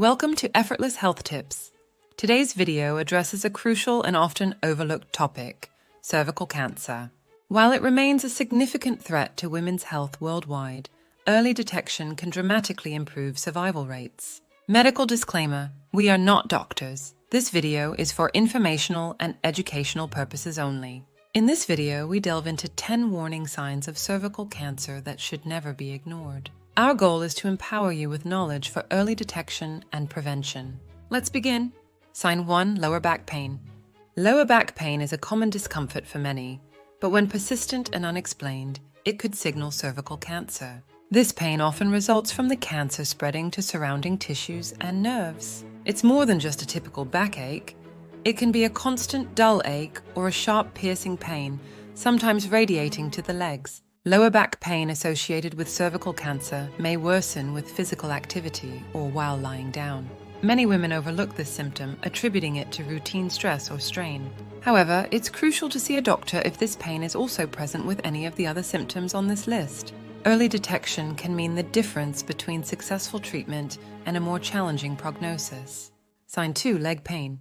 Welcome to Effortless Health Tips. Today's video addresses a crucial and often overlooked topic, cervical cancer. While it remains a significant threat to women's health worldwide, early detection can dramatically improve survival rates. Medical disclaimer: we are not doctors. This video is for informational and educational purposes only. In this video, we delve into 10 warning signs of cervical cancer that should never be ignored. Our goal is to empower you with knowledge for early detection and prevention. Let's begin. Sign 1. Lower back pain. Lower back pain is a common discomfort for many, but when persistent and unexplained, it could signal cervical cancer. This pain often results from the cancer spreading to surrounding tissues and nerves. It's more than just a typical backache. It can be a constant dull ache or a sharp piercing pain, sometimes radiating to the legs. Lower back pain associated with cervical cancer may worsen with physical activity or while lying down. Many women overlook this symptom, attributing it to routine stress or strain. However, it's crucial to see a doctor if this pain is also present with any of the other symptoms on this list. Early detection can mean the difference between successful treatment and a more challenging prognosis. Sign 2. Leg pain.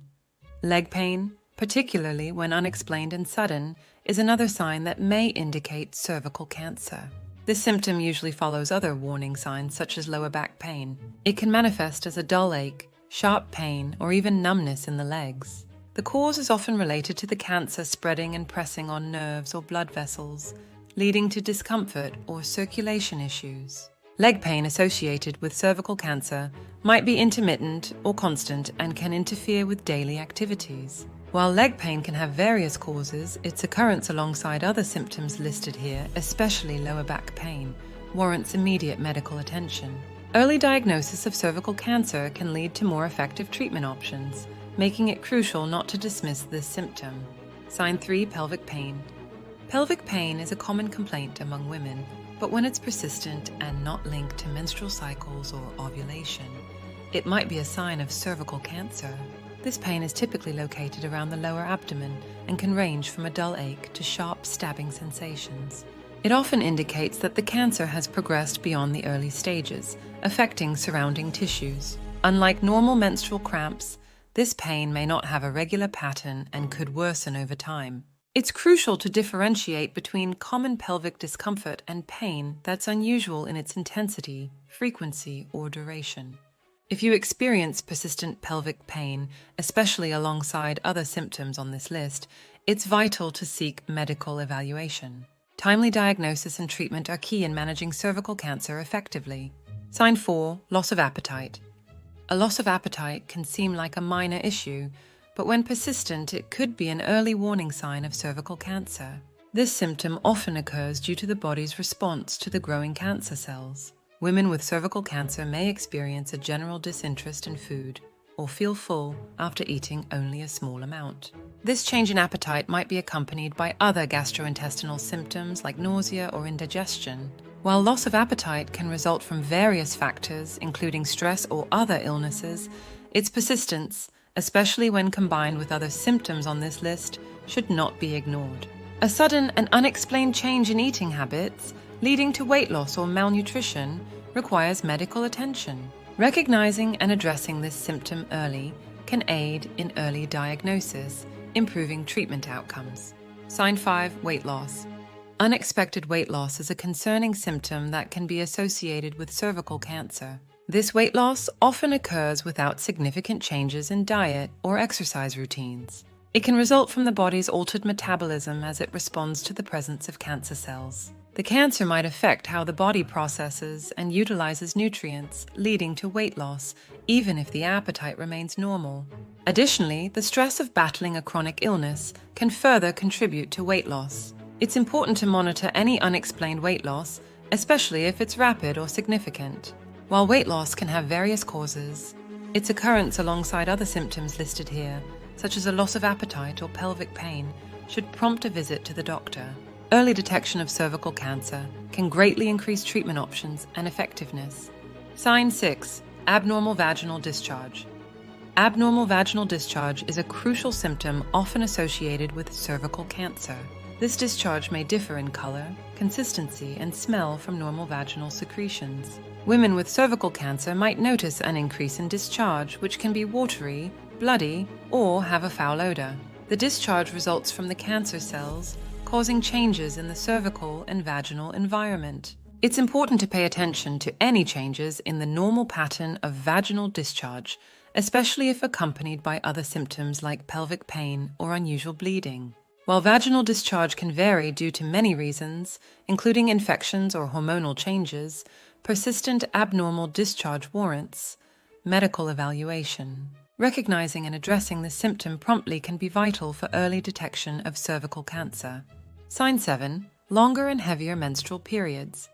Leg pain, particularly when unexplained and sudden, is another sign that may indicate cervical cancer. This symptom usually follows other warning signs such as lower back pain. It can manifest as a dull ache, sharp pain, or even numbness in the legs. The cause is often related to the cancer spreading and pressing on nerves or blood vessels, leading to discomfort or circulation issues. Leg pain associated with cervical cancer might be intermittent or constant and can interfere with daily activities. While leg pain can have various causes, its occurrence alongside other symptoms listed here, especially lower back pain, warrants immediate medical attention. Early diagnosis of cervical cancer can lead to more effective treatment options, making it crucial not to dismiss this symptom. Sign 3. Pelvic pain. Pelvic pain is a common complaint among women, but when it's persistent and not linked to menstrual cycles or ovulation, it might be a sign of cervical cancer. This pain is typically located around the lower abdomen and can range from a dull ache to sharp stabbing sensations. It often indicates that the cancer has progressed beyond the early stages, affecting surrounding tissues. Unlike normal menstrual cramps, this pain may not have a regular pattern and could worsen over time. It's crucial to differentiate between common pelvic discomfort and pain that's unusual in its intensity, frequency, or duration. If you experience persistent pelvic pain, especially alongside other symptoms on this list, it's vital to seek medical evaluation. Timely diagnosis and treatment are key in managing cervical cancer effectively. Sign 4. Loss of appetite. A loss of appetite can seem like a minor issue, but when persistent, it could be an early warning sign of cervical cancer. This symptom often occurs due to the body's response to the growing cancer cells. Women with cervical cancer may experience a general disinterest in food or feel full after eating only a small amount. This change in appetite might be accompanied by other gastrointestinal symptoms like nausea or indigestion. While loss of appetite can result from various factors, including stress or other illnesses, its persistence, especially when combined with other symptoms on this list, should not be ignored. A sudden and unexplained change in eating habits, leading to weight loss or malnutrition, requires medical attention. Recognizing and addressing this symptom early can aid in early diagnosis, improving treatment outcomes. Sign 5. Weight loss. Unexpected weight loss is a concerning symptom that can be associated with cervical cancer. This weight loss often occurs without significant changes in diet or exercise routines. It can result from the body's altered metabolism as it responds to the presence of cancer cells. The cancer might affect how the body processes and utilizes nutrients, leading to weight loss, even if the appetite remains normal. Additionally, the stress of battling a chronic illness can further contribute to weight loss. It's important to monitor any unexplained weight loss, especially if it's rapid or significant. While weight loss can have various causes, its occurrence alongside other symptoms listed here, such as a loss of appetite or pelvic pain, should prompt a visit to the doctor. Early detection of cervical cancer can greatly increase treatment options and effectiveness. Sign 6. Abnormal vaginal discharge. Abnormal vaginal discharge is a crucial symptom often associated with cervical cancer. This discharge may differ in color, consistency, and smell from normal vaginal secretions. Women with cervical cancer might notice an increase in discharge, which can be watery, bloody, or have a foul odor. The discharge results from the cancer cells, causing changes in the cervical and vaginal environment. It's important to pay attention to any changes in the normal pattern of vaginal discharge, especially if accompanied by other symptoms like pelvic pain or unusual bleeding. While vaginal discharge can vary due to many reasons, including infections or hormonal changes, persistent abnormal discharge warrants medical evaluation. Recognizing and addressing the symptom promptly can be vital for early detection of cervical cancer. Sign 7. Longer and heavier menstrual periods.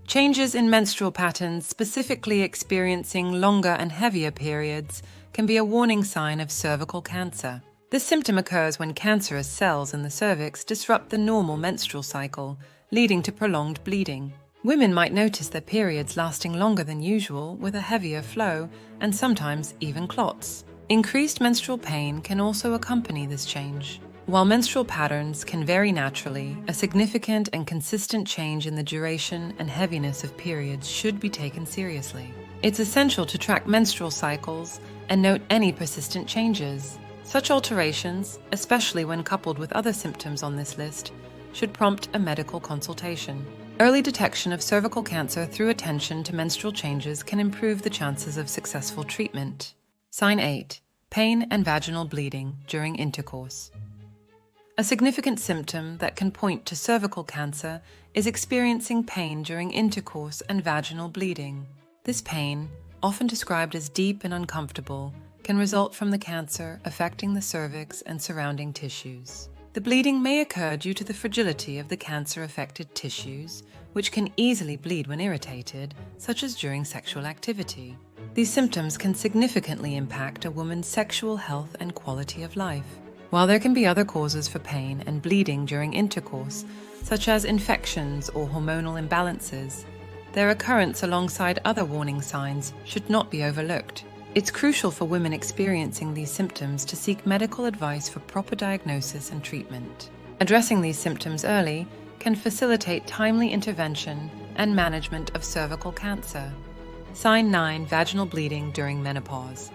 Changes in menstrual patterns, specifically experiencing longer and heavier periods, can be a warning sign of cervical cancer. This symptom occurs when cancerous cells in the cervix disrupt the normal menstrual cycle, leading to prolonged bleeding. Women might notice their periods lasting longer than usual with a heavier flow and sometimes even clots. Increased menstrual pain can also accompany this change. While menstrual patterns can vary naturally, a significant and consistent change in the duration and heaviness of periods should be taken seriously. It's essential to track menstrual cycles and note any persistent changes. Such alterations, especially when coupled with other symptoms on this list, should prompt a medical consultation. Early detection of cervical cancer through attention to menstrual changes can improve the chances of successful treatment. Sign 8. Pain and vaginal bleeding during intercourse. A significant symptom that can point to cervical cancer is experiencing pain during intercourse and vaginal bleeding. This pain, often described as deep and uncomfortable, can result from the cancer affecting the cervix and surrounding tissues. The bleeding may occur due to the fragility of the cancer-affected tissues, which can easily bleed when irritated, such as during sexual activity. These symptoms can significantly impact a woman's sexual health and quality of life. While there can be other causes for pain and bleeding during intercourse, such as infections or hormonal imbalances, their occurrence alongside other warning signs should not be overlooked. It's crucial for women experiencing these symptoms to seek medical advice for proper diagnosis and treatment. Addressing these symptoms early can facilitate timely intervention and management of cervical cancer. Sign 9. Vaginal bleeding during menopause.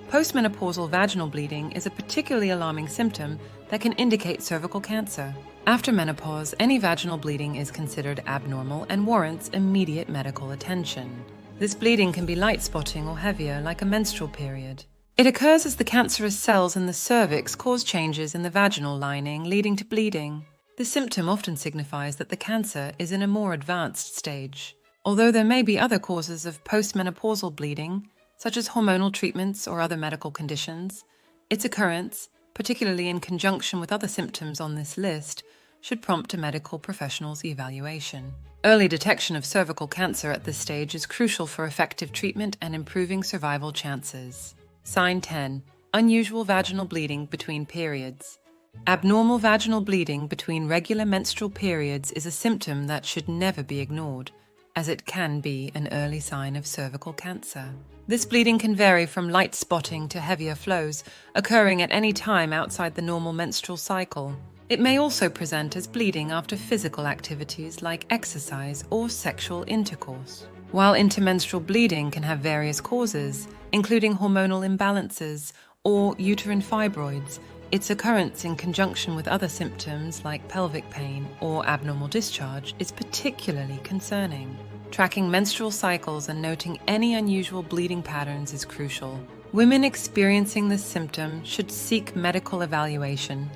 Post-menopausal vaginal bleeding is a particularly alarming symptom that can indicate cervical cancer. After menopause, any vaginal bleeding is considered abnormal and warrants immediate medical attention. This bleeding can be light spotting or heavier, like a menstrual period. It occurs as the cancerous cells in the cervix cause changes in the vaginal lining, leading to bleeding. This symptom often signifies that the cancer is in a more advanced stage. Although there may be other causes of postmenopausal bleeding, such as hormonal treatments or other medical conditions, its occurrence, particularly in conjunction with other symptoms on this list, should prompt a medical professional's evaluation. Early detection of cervical cancer at this stage is crucial for effective treatment and improving survival chances. Sign 10. Unusual vaginal bleeding between periods. Abnormal vaginal bleeding between regular menstrual periods is a symptom that should never be ignored, as it can be an early sign of cervical cancer. This bleeding can vary from light spotting to heavier flows, occurring at any time outside the normal menstrual cycle. It may also present as bleeding after physical activities like exercise or sexual intercourse. While intermenstrual bleeding can have various causes, including hormonal imbalances or uterine fibroids, its occurrence in conjunction with other symptoms like pelvic pain or abnormal discharge is particularly concerning. Tracking menstrual cycles and noting any unusual bleeding patterns is crucial. Women experiencing this symptom should seek medical evaluation,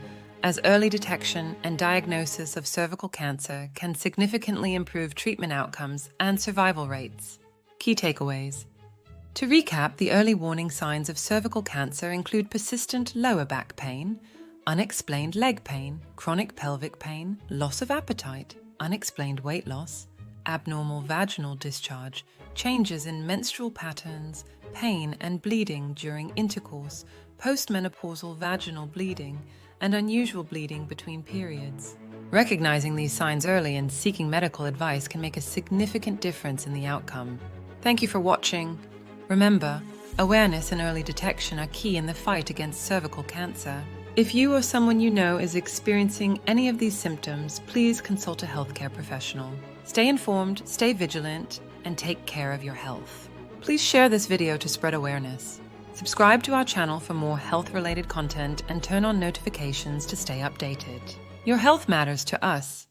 as early detection and diagnosis of cervical cancer can significantly improve treatment outcomes and survival rates. Key takeaways. To recap, the early warning signs of cervical cancer include persistent lower back pain, unexplained leg pain, chronic pelvic pain, loss of appetite, unexplained weight loss, abnormal vaginal discharge, changes in menstrual patterns, pain and bleeding during intercourse, postmenopausal vaginal bleeding, and unusual bleeding between periods. Recognizing these signs early and seeking medical advice can make a significant difference in the outcome. Thank you for watching. Remember, awareness and early detection are key in the fight against cervical cancer. If you or someone you know is experiencing any of these symptoms, please consult a healthcare professional. Stay informed, stay vigilant, and take care of your health. Please share this video to spread awareness. Subscribe to our channel for more health-related content and turn on notifications to stay updated. Your health matters to us,